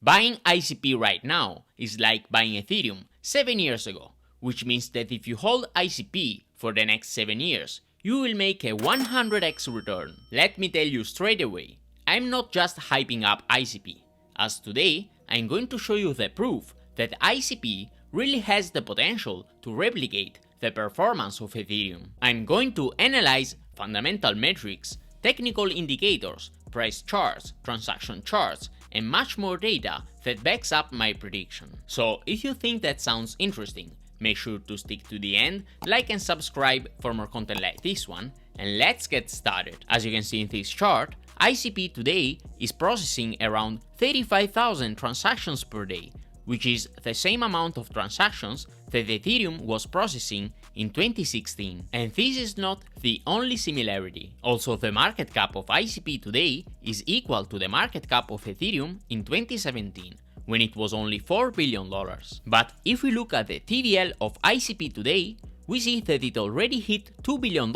Buying ICP right now is like buying Ethereum 7 years ago, which means that if you hold ICP for the next 7 years, you will make a 100x return. Let me tell you straight away, I'm not just hyping up ICP, as today I'm going to show you the proof that ICP really has the potential to replicate the performance of Ethereum. I'm going to analyze fundamental metrics, technical indicators, price charts, transaction charts, and much more data that backs up my prediction. So if you think that sounds interesting, make sure to stick to the end, like and subscribe for more content like this one, and let's get started. As you can see in this chart, ICP today is processing around 35,000 transactions per day, which is the same amount of transactions that Ethereum was processing in 2016. And this is not the only similarity. Also, the market cap of ICP today is equal to the market cap of Ethereum in 2017, when it was only $4 billion. But if we look at the TVL of ICP today, we see that it already hit $2 billion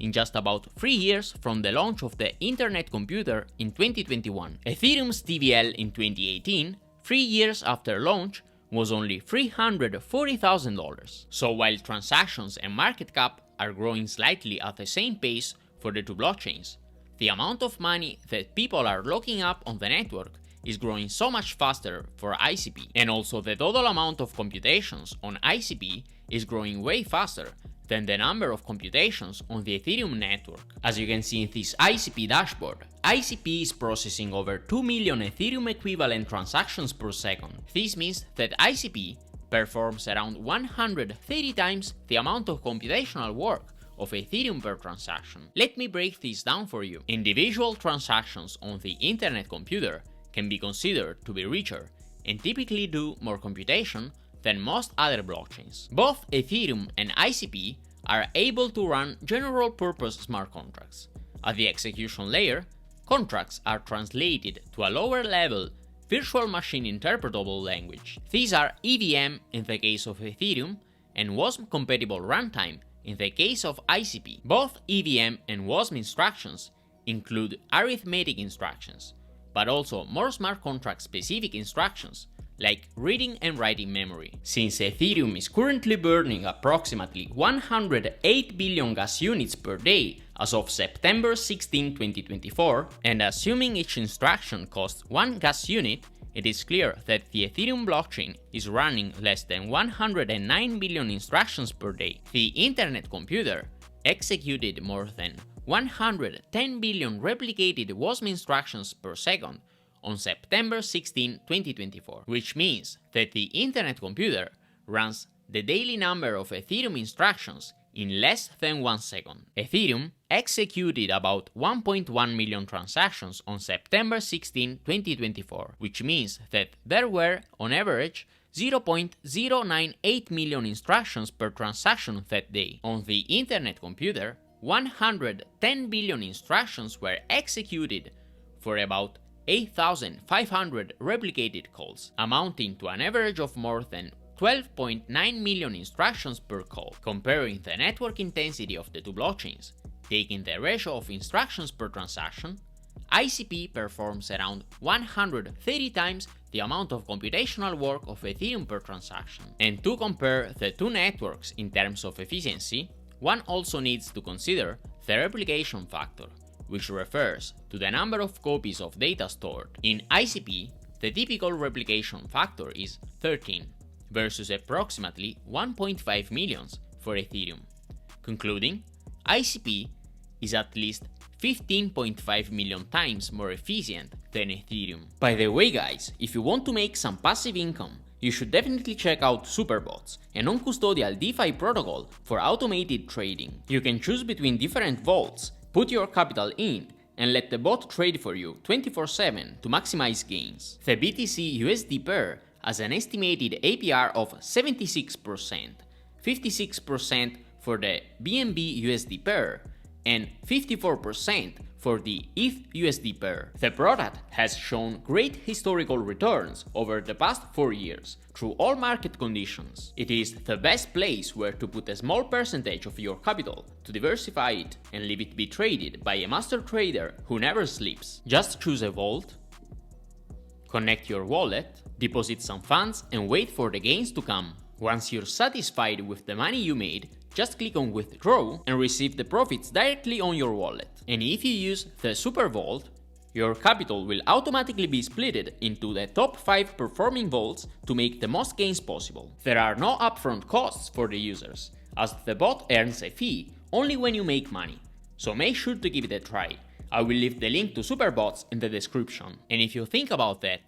in just about 3 years from the launch of the internet computer in 2021. Ethereum's TVL in 2018, 3 years after launch, was only $340,000. So while transactions and market cap are growing slightly at the same pace for the two blockchains, the amount of money that people are locking up on the network is growing so much faster for ICP, and also the total amount of computations on ICP is growing way faster than the number of computations on the Ethereum network. As you can see in this ICP dashboard, ICP is processing over 2 million Ethereum equivalent transactions per second. This means that ICP performs around 130 times the amount of computational work of Ethereum per transaction. Let me break this down for you. Individual transactions on the internet computer can be considered to be richer and typically do more computation than most other blockchains. Both Ethereum and ICP are able to run general-purpose smart contracts. At the execution layer, contracts are translated to a lower-level virtual machine interpretable language. These are EVM in the case of Ethereum and WASM-compatible runtime in the case of ICP. Both EVM and WASM instructions include arithmetic instructions, but also more smart contract-specific instructions like reading and writing memory. Since Ethereum is currently burning approximately 108 billion gas units per day as of September 16, 2024, and assuming each instruction costs 1 gas unit, it is clear that the Ethereum blockchain is running less than 109 billion instructions per day. The internet computer executed more than 110 billion replicated WASM instructions per second on September 16, 2024, which means that the internet computer runs the daily number of Ethereum instructions in less than 1 second. Ethereum executed about 1.1 million transactions on September 16, 2024, which means that there were, on average, 0.098 million instructions per transaction that day. On the internet computer, 110 billion instructions were executed for about 8,500 replicated calls, amounting to an average of more than 12.9 million instructions per call. Comparing the network intensity of the two blockchains, taking the ratio of instructions per transaction, ICP performs around 130 times the amount of computational work of Ethereum per transaction. And to compare the two networks in terms of efficiency, one also needs to consider the replication factor, which refers to the number of copies of data stored. In ICP, the typical replication factor is 13 versus approximately 1.5 millions for Ethereum. Concluding, ICP is at least 15.5 million times more efficient than Ethereum. By the way guys, if you want to make some passive income, you should definitely check out SuperBots, a non-custodial DeFi protocol for automated trading. You can choose between different vaults, put your capital in, and let the bot trade for you 24/7 to maximize gains. The BTC USD pair has an estimated APR of 76%, 56% for the BNB USD pair, and 54% for the ETH USD pair. The product has shown great historical returns over the past 4 years through all market conditions. It is the best place where to put a small percentage of your capital to diversify it and leave it be traded by a master trader who never sleeps. Just choose a vault, Connect your wallet, deposit some funds, and wait for the gains to come. Once you're satisfied with the money you made, just click on withdraw and receive the profits directly on your wallet. And if you use the SuperVault, your capital will automatically be splitted into the top 5 performing vaults to make the most gains possible. There are no upfront costs for the users, as the bot earns a fee only when you make money, so make sure to give it a try. I will leave the link to SuperBots in the description. And if you think about that,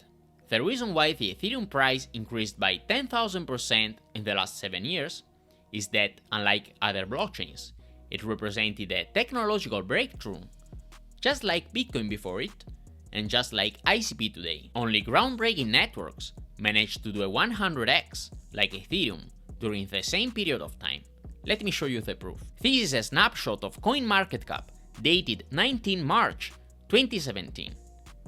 the reason why the Ethereum price increased by 10,000% in the last 7 years is that, unlike other blockchains, it represented a technological breakthrough, just like Bitcoin before it, and just like ICP today. Only groundbreaking networks managed to do a 100x, like Ethereum, during the same period of time. Let me show you the proof. This is a snapshot of CoinMarketCap, dated 19 March 2017.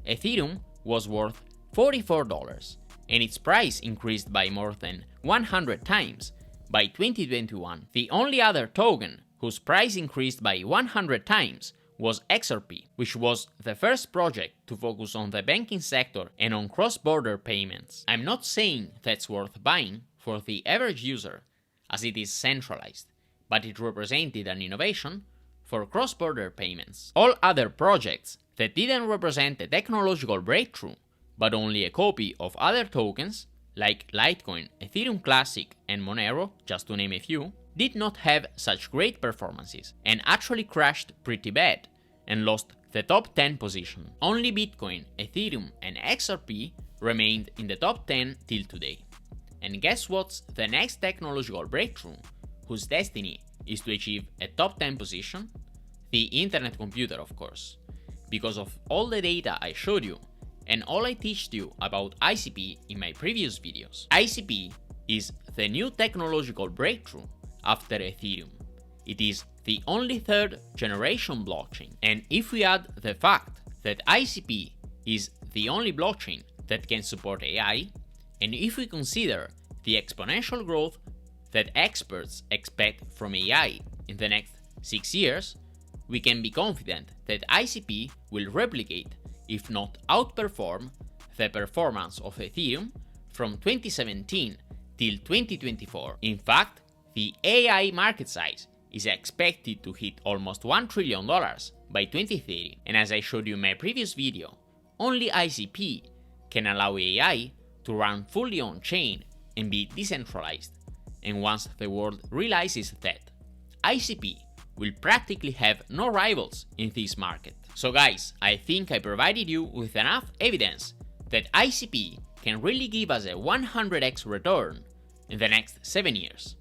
Ethereum was worth $44, and its price increased by more than 100 times by 2021. The only other token whose price increased by 100 times was XRP, which was the first project to focus on the banking sector and on cross-border payments. I'm not saying that's worth buying for the average user, as it is centralized, but it represented an innovation for cross-border payments. All other projects that didn't represent a technological breakthrough, but only a copy of other tokens, like Litecoin, Ethereum Classic, and Monero, just to name a few, did not have such great performances, and actually crashed pretty bad, and lost the top 10 position. Only Bitcoin, Ethereum, and XRP remained in the top 10 till today. And guess what's the next technological breakthrough, whose destiny is to achieve a top 10 position? The internet computer, of course. Because of all the data I showed you, and all I teached you about ICP in my previous videos. ICP is the new technological breakthrough after Ethereum. It is the only third generation blockchain. And if we add the fact that ICP is the only blockchain that can support AI, and if we consider the exponential growth that experts expect from AI in the next 6 years, we can be confident that ICP will replicate, if not outperform, the performance of Ethereum from 2017 till 2024. In fact, the AI market size is expected to hit almost $1 trillion by 2030, and as I showed you in my previous video, only ICP can allow AI to run fully on-chain and be decentralized, and once the world realizes that, ICP will practically have no rivals in this market. So guys, I think I provided you with enough evidence that ICP can really give us a 100x return in the next 7 years.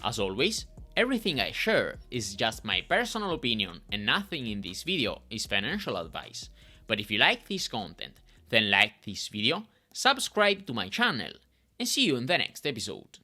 As always, everything I share is just my personal opinion and nothing in this video is financial advice. But if you like this content, then like this video, subscribe to my channel, and see you in the next episode.